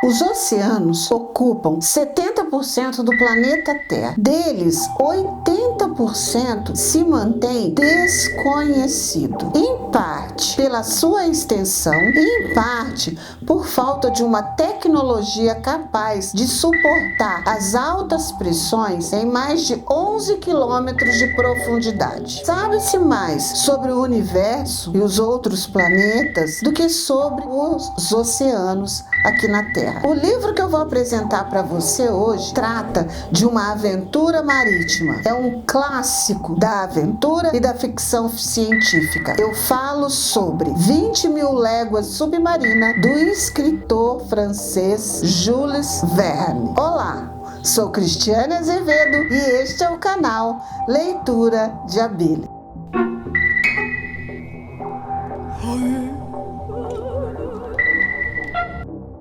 Os oceanos ocupam 70% do planeta Terra. Deles, 80% se mantém desconhecido. Em parte pela sua extensão e em parte por falta de uma tecnologia capaz de suportar as altas pressões em mais de 11 quilômetros de profundidade. Sabe-se mais sobre o universo e os outros planetas do que sobre os oceanos aqui na Terra. O livro que eu vou apresentar para você hoje trata de uma aventura marítima. É um clássico da aventura e da ficção científica. Eu falo sobre 20.000 Léguas Submarina, do escritor francês Jules Verne. Olá, sou Cristiane Azevedo e este é o canal Leitura de Abílio.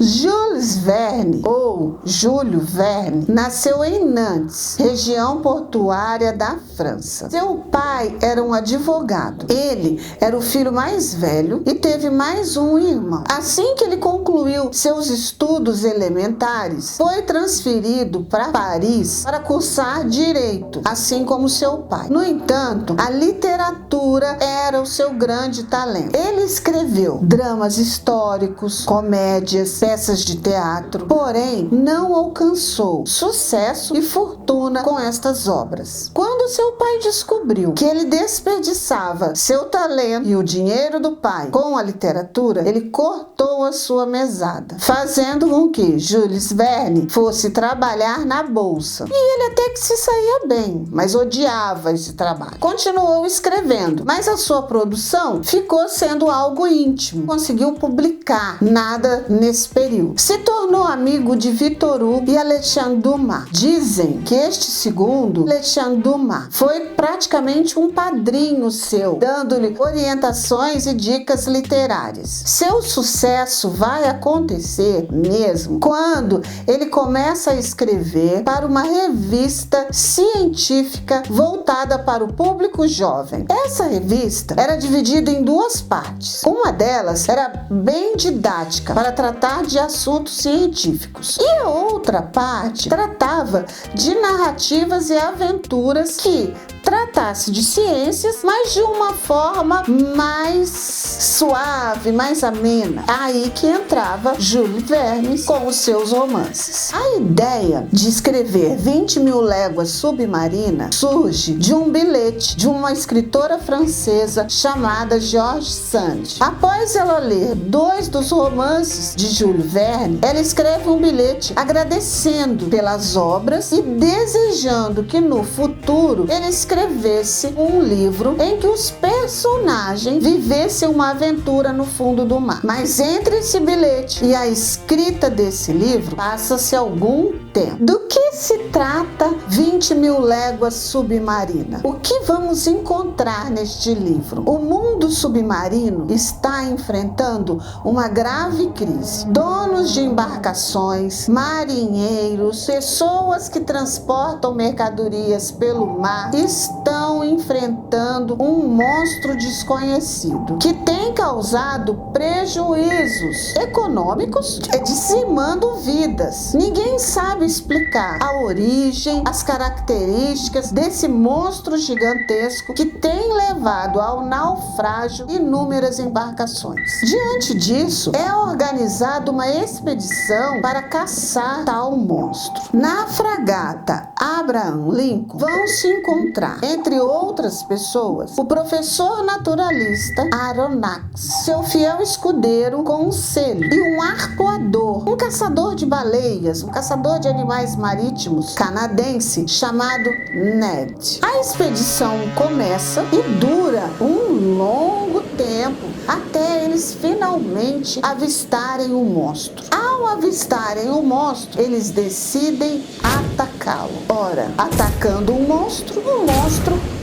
Jules Verne, ou Júlio Verne, nasceu em Nantes, região portuária da França. Seu pai era um advogado. Ele era o filho mais velho e teve mais um irmão. Assim que ele concluiu seus estudos elementares, foi transferido para Paris para cursar direito, assim como seu pai. No entanto, a literatura era o seu grande talento. Ele escreveu dramas históricos, comédias, peças de teatro, porém não alcançou sucesso e fortuna com estas obras. Quando seu pai descobriu que ele desperdiçava seu talento e o dinheiro do pai com a literatura, ele cortou a sua mesada, fazendo com que Jules Verne fosse trabalhar na bolsa. E ele até que se saía bem, mas odiava esse trabalho. Continuou escrevendo, mas a sua produção ficou sendo algo íntimo. Conseguiu publicar nada nesse período. Se tornou amigo de Victor Hugo e Alexandre Dumas. Dizem que este segundo, Alexandre Dumas, foi praticamente um padrinho seu, dando-lhe orientações e dicas literárias. Seu sucesso vai acontecer mesmo quando ele começa a escrever para uma revista científica voltada para o público jovem. Essa revista era dividida em duas partes. Uma delas era bem didática, para tratar de assuntos científicos, e a outra parte tratava de narrativas e aventuras que tratasse de ciências, mas de uma forma mais suave, mais amena. Aí que entrava Jules Verne com os seus romances. A ideia de escrever 20.000 Léguas Submarina surge de um bilhete de uma escritora francesa chamada George Sand. Após ela ler 2 dos romances de Jules Verne, ela escreve um bilhete agradecendo pelas obras e desejando que no futuro ele escrevesse um livro em que os personagens vivessem uma aventura no fundo do mar. Mas entre esse bilhete e a escrita desse livro, passa-se algum tempo. Do que se trata 20.000 Léguas Submarina? O que vamos encontrar neste livro? O mundo submarino está enfrentando uma grave crise. Donos de embarcações, marinheiros, pessoas que transportam mercadorias pelo mar estão enfrentando um monstro desconhecido que tem causado prejuízos econômicos, dizimando vidas. Ninguém sabe explicar a origem, as características desse monstro gigantesco que tem levado ao naufrágio inúmeras embarcações. Diante disso, é organizada uma expedição para caçar tal monstro. Na fragata Abraham Lincoln vão se encontrar, entre outras pessoas, o professor naturalista Aronnax, seu fiel escudeiro com um selho, e um arpoador, um caçador de baleias, um caçador de animais marítimos canadense chamado Ned. A expedição começa e dura um longo tempo até eles finalmente avistarem o monstro. Ao avistarem o monstro, eles decidem atacá-lo. Ora, atacando o monstro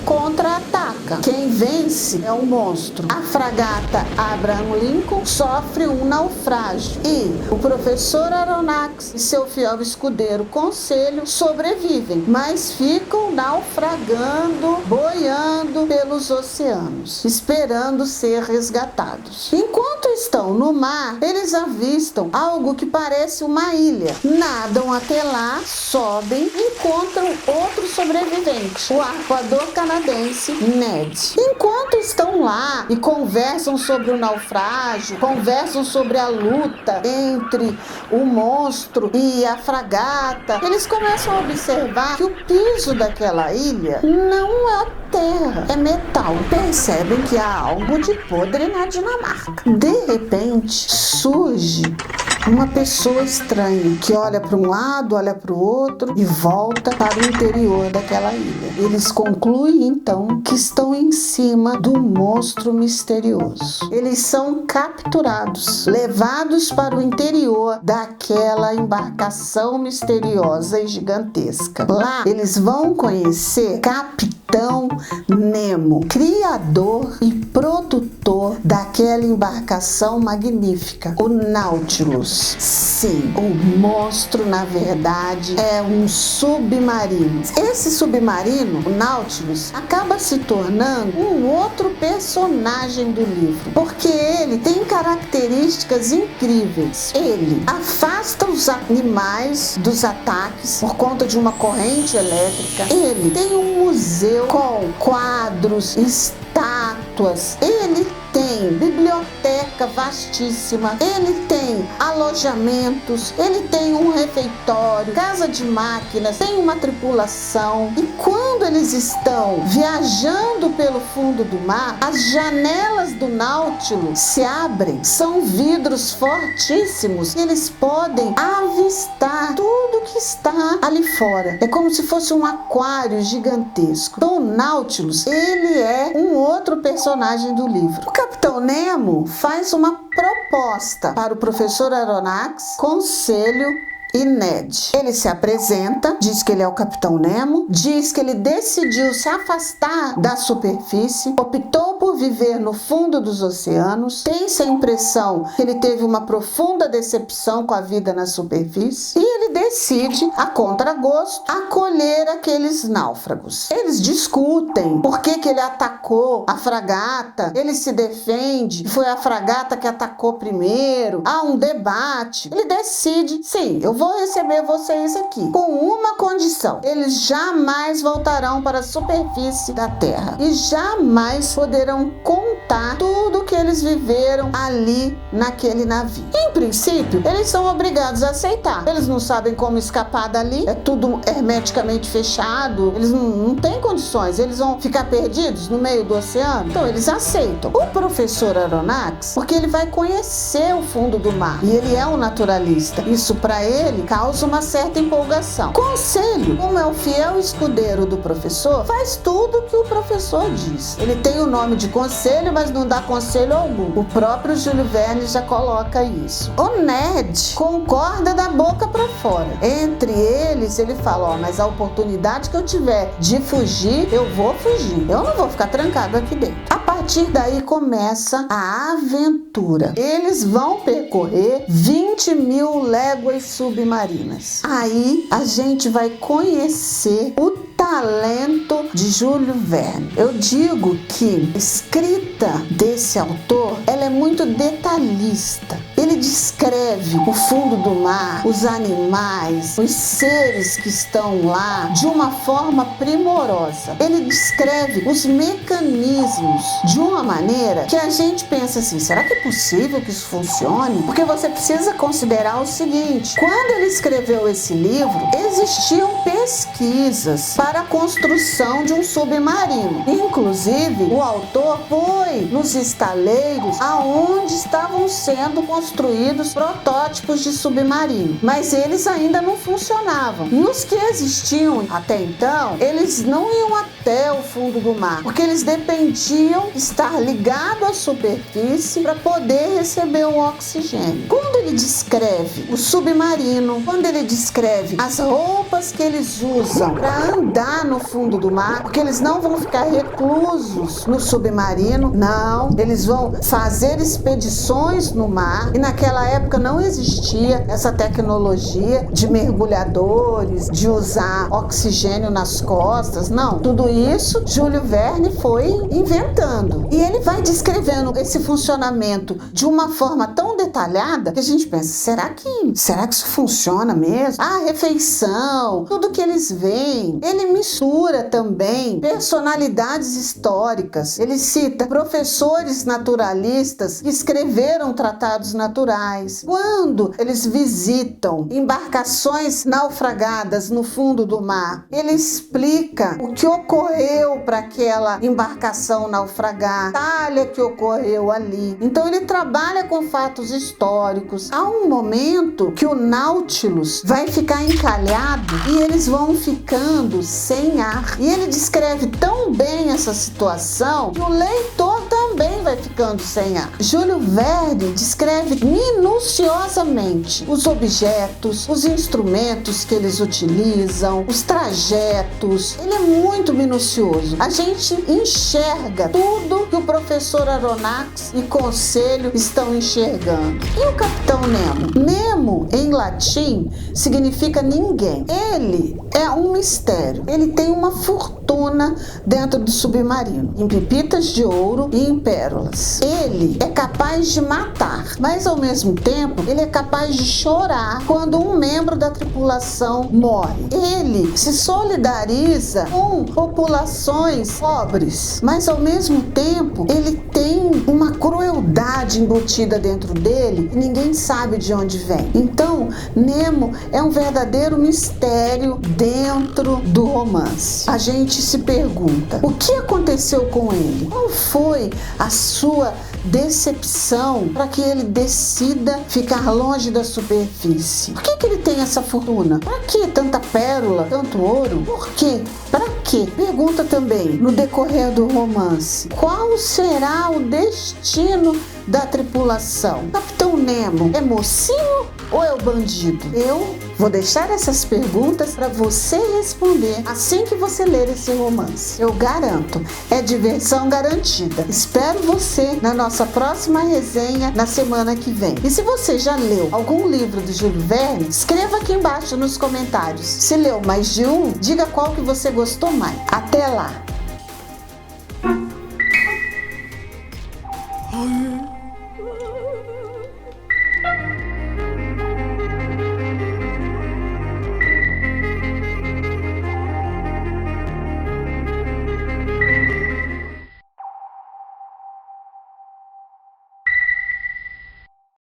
contra-ataca. Quem vence é o monstro. A fragata Abraham Lincoln sofre um naufrágio e o professor Aronnax e seu fiel escudeiro Conselho sobrevivem, mas ficam naufragando, boiando pelos oceanos, esperando ser resgatados. Enquanto estão no mar, eles avistam algo que parece uma ilha. Nadam até lá, sobem e encontram outro sobrevivente, o arpoador canadense Ned. Enquanto estão lá e conversam sobre o naufrágio, conversam sobre a luta entre o monstro e a fragata, eles começam a observar que o piso daquela ilha não é terra, é metal. Percebem que há algo de podre na Dinamarca. De repente, surge uma pessoa estranha que olha para um lado, olha para o outro e volta para o interior daquela ilha. Eles concluem então que estão em cima do monstro misterioso. Eles são capturados, levados para o interior daquela embarcação misteriosa e gigantesca. Lá eles vão conhecer Capitão Nemo, criador e produtor daquela embarcação magnífica, o Nautilus. Sim, o monstro, na verdade, é um submarino. Esse submarino, o Nautilus, acaba se tornando um outro personagem do livro, porque ele tem características incríveis. Ele afasta os animais dos ataques por conta de uma corrente elétrica. Ele tem um museu com quadros, estátuas. Ele tem biblioteca vastíssima, ele tem alojamentos, ele tem um refeitório, casa de máquinas, tem uma tripulação. E quando eles estão viajando pelo fundo do mar, as janelas do Nautilus se abrem, são vidros fortíssimos, e eles podem avistar tudo que está ali fora. É como se fosse um aquário gigantesco. Então o Nautilus, ele é um outro personagem do livro. O Capitão Nemo faz uma proposta para o professor Aronnax, Conselho e Ned. Ele se apresenta, diz que ele é o Capitão Nemo, diz que ele decidiu se afastar da superfície, optou por viver no fundo dos oceanos, tem-se a impressão que ele teve uma profunda decepção com a vida na superfície e ele decide, a contragosto, acolher aqueles náufragos. Eles discutem por que ele atacou a fragata, ele se defende, foi a fragata que atacou primeiro, há um debate. Ele decide, sim, eu vou receber vocês aqui, com uma condição: eles jamais voltarão para a superfície da terra e jamais poderão contar tudo que eles viveram ali naquele navio. Em princípio, eles são obrigados a aceitar. Eles não sabem como escapar dali, é tudo hermeticamente fechado, eles não têm condições, eles vão ficar perdidos no meio do oceano. Então eles aceitam. O professor Aronnax, porque ele vai conhecer o fundo do mar e ele é um naturalista, isso para ele causa uma certa empolgação. Conselho, como é o fiel escudeiro do professor, faz tudo o que o professor diz. Ele tem o nome de Conselho, mas não dá conselho algum. O próprio Júlio Verne já coloca isso. O Ned concorda da boca para fora. Entre eles, ele fala: mas a oportunidade que eu tiver de fugir, eu vou fugir. Eu não vou ficar trancado aqui dentro. A partir daí começa a aventura. Eles vão percorrer 20.000 léguas submarinas. Aí a gente vai conhecer o talento de Júlio Verne. Eu digo que a escrita desse autor, ela é muito detalhista. Ele descreve o fundo do mar, os animais, os seres que estão lá de uma forma primorosa. Ele descreve os mecanismos de uma maneira que a gente pensa assim: será que é possível que isso funcione? Porque você precisa considerar o seguinte: quando ele escreveu esse livro, existiam pesquisas para a construção de um submarino. Inclusive, o autor foi nos estaleiros aonde estavam sendo construídos protótipos de submarino, mas eles ainda não funcionavam. E os que existiam até então, eles não iam até o fundo do mar, porque eles dependiam estar ligados à superfície para poder receber o oxigênio. Quando ele descreve o submarino, quando ele descreve as roupas que eles usam para andar lá no fundo do mar, porque eles não vão ficar reclusos no submarino, não, eles vão fazer expedições no mar, e naquela época não existia essa tecnologia de mergulhadores, de usar oxigênio nas costas, não, tudo isso Júlio Verne foi inventando, e ele vai descrevendo esse funcionamento de uma forma tão detalhada que a gente pensa, será que isso funciona mesmo? A refeição, tudo que eles veem. Ele mistura também personalidades históricas. Ele cita professores naturalistas que escreveram tratados naturais. Quando eles visitam embarcações naufragadas no fundo do mar, ele explica o que ocorreu para aquela embarcação naufragar, a batalha que ocorreu ali. Então ele trabalha com fatos históricos. Há um momento que o Nautilus vai ficar encalhado e eles vão ficando sem ar. E ele descreve tão bem essa situação que o leitor também vai ficando sem ar. Júlio Verne descreve minuciosamente os objetos, os instrumentos que eles utilizam, os trajetos. Ele é muito minucioso. A gente enxerga tudo que o professor Aronnax e Conselho estão enxergando. E o Capitão Nemo? Nemo, em latim, significa ninguém. Ele é um mistério. Ele tem uma fortuna dentro do submarino, em pepitas de ouro e em pérolas. Ele é capaz de matar, mas ao mesmo tempo, ele é capaz de chorar quando um membro da tripulação morre. Ele se solidariza com populações pobres, mas ao mesmo tempo, ele tem uma crueldade embutida dentro dele e ninguém sabe de onde vem. Então, Nemo é um verdadeiro mistério dentro do romance. A gente se pergunta, o que aconteceu com ele? Qual foi a sua decepção para que ele decida ficar longe da superfície? Por que ele tem essa fortuna? Para que tanta pérola, tanto ouro? Por quê? Para quê? Pergunta também, no decorrer do romance, qual será o destino da tripulação? Capitão Nemo é mocinho ou é o bandido? Eu vou deixar essas perguntas para você responder assim que você ler esse romance. Eu garanto, é diversão garantida. Espero você na nossa próxima resenha na semana que vem. E se você já leu algum livro do Júlio Verne, escreva aqui embaixo nos comentários. Se leu mais de um, diga qual que você gostou mais. Até lá!